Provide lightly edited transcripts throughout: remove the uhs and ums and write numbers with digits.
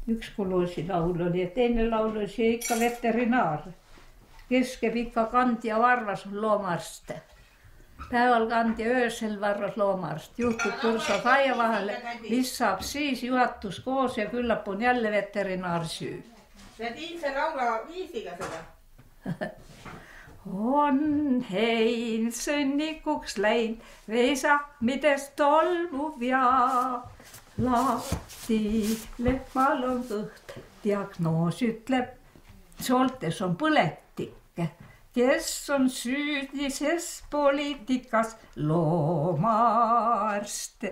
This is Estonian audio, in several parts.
Üks Kulusi laul oli ja teine laul oli see ikka veterinaar, kes käib ikka kandja varvas loomarst. Päeval kandja öösel varvas loomarst. Juhtub kursa aia vahele, mis saab siis juhatus koos ja küllap on jälle veterinaar süü. Sa tiid see laula viisiga seda? On hein sõnnikuks läinud, veisakmidest tolmuv ja lahti lehmal on kõht. Diagnoos ütleb, sooltes on põletik, kes on süüdises poliitikas loomaarst.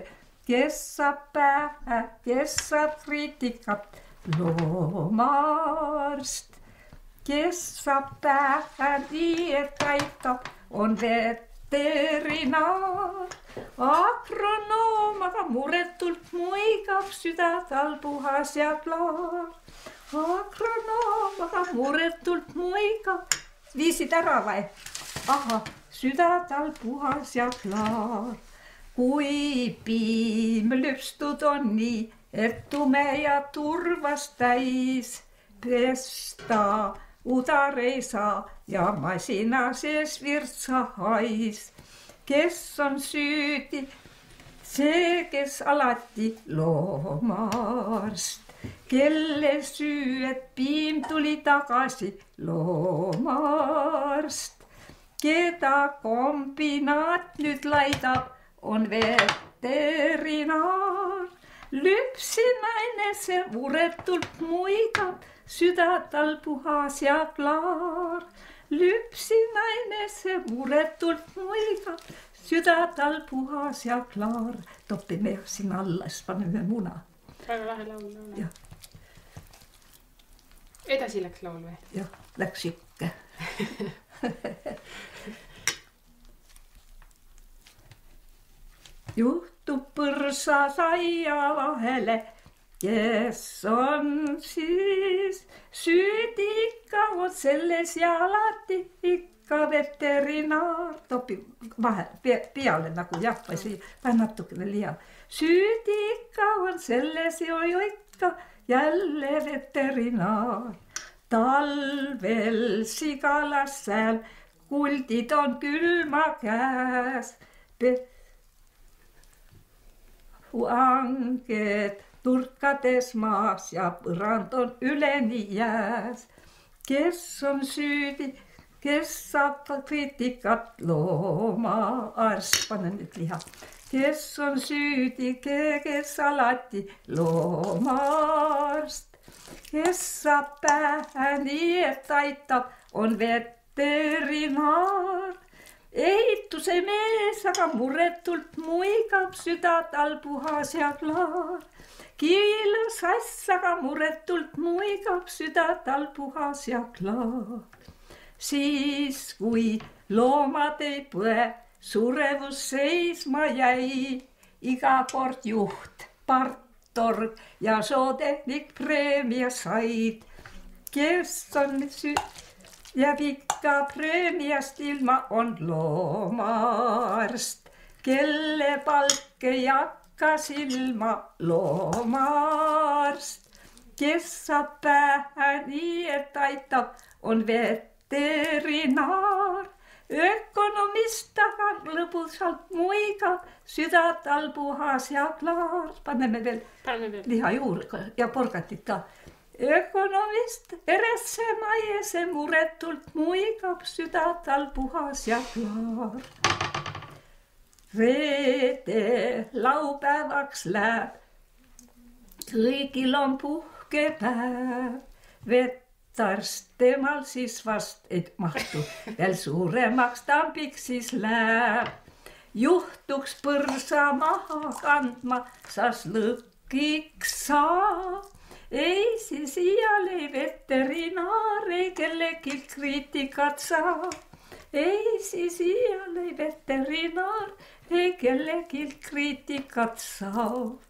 Kes saab pähe, kes saab kriitikat, loomaarst. Kes saab pähe nii, et aitab, on veterinaar. Agronoom aga muretult muigab, süda tal puhas ja klaar. Agronoom aga muretult muigab. Viisid ära vai? Aha, süda tal puhas ja klaar. Kui piim lüpstud on nii, et tume ja turvas täis, pesta udar ei saa ja masina sees virtsa hais. Kes on süüdi? See, kes alati loomaarst. Kelle süü, et piim tuli tagasi, loomaarst. Keda kombinaat nüüd laidab, on veterinaar. Lüpsinaine see muretult muigab, süda tal puhas ja klaar. Lüpsinaine see muretult muigab, süda tal puhas ja klaar. Topime sinna alla, siis paneme muna. Väga lahe laul. Jah. Edasi läks laul või? Jah, läks ikka. Juhtub põrsa saia vahele, kes on siis süüdi ikka, on selles ja alati ikka veterinaar. Topi vahe peale nagu jah, või see vähe natukene liial. Süüdi ikka on selles ja ikka jälle veterinaar. Talvel sigalas sääl, kuldid on külma käes. Anged turkades maas ja põrand on üleni jääs. Kes on süüdi, kes saab kriitikat, loomaarst. Pane nüüd liha. Kes on süüdi, kes alati, loomaarst. Kes saab pähe nii, et aitab, on veterinaar. Eituse mees aga muretult muigab, süda tal puhas ja klaar. Kiilu sass aga muretult muigab, süda tal puhas ja klaar. Siis kui loomad ei põe, surevus seisma jäi, iga kord juht, partorg ja sootehnik preemia said. Kes on jääb ikka preemiast ilma, on loomaarst. Kelle palk ei hakka silma, loomaarst. Kes saab pähe nii, et aitab, on veterinaar. Ökonomist aga lõbusalt muigab, süda tal puhas ja klaar. Paneme veel liha juurde ja porgatit ka. Ökonomist eresse maiese muretult muigab, süda tal puhas ja klaar. Reede laupäevaks läheb, kõigil on puhkepäev. Vetarst temal siis vast ei mahtu, veel suuremaks tambiks siis läheb. Juhtuks põrsa maha kandma, sas lõkiks saab. Ei siis iial ei veterinaar, ei kellegi kriitikat saab. Ei siis iial ei veterinaar, ei kellegi kriitikat saab.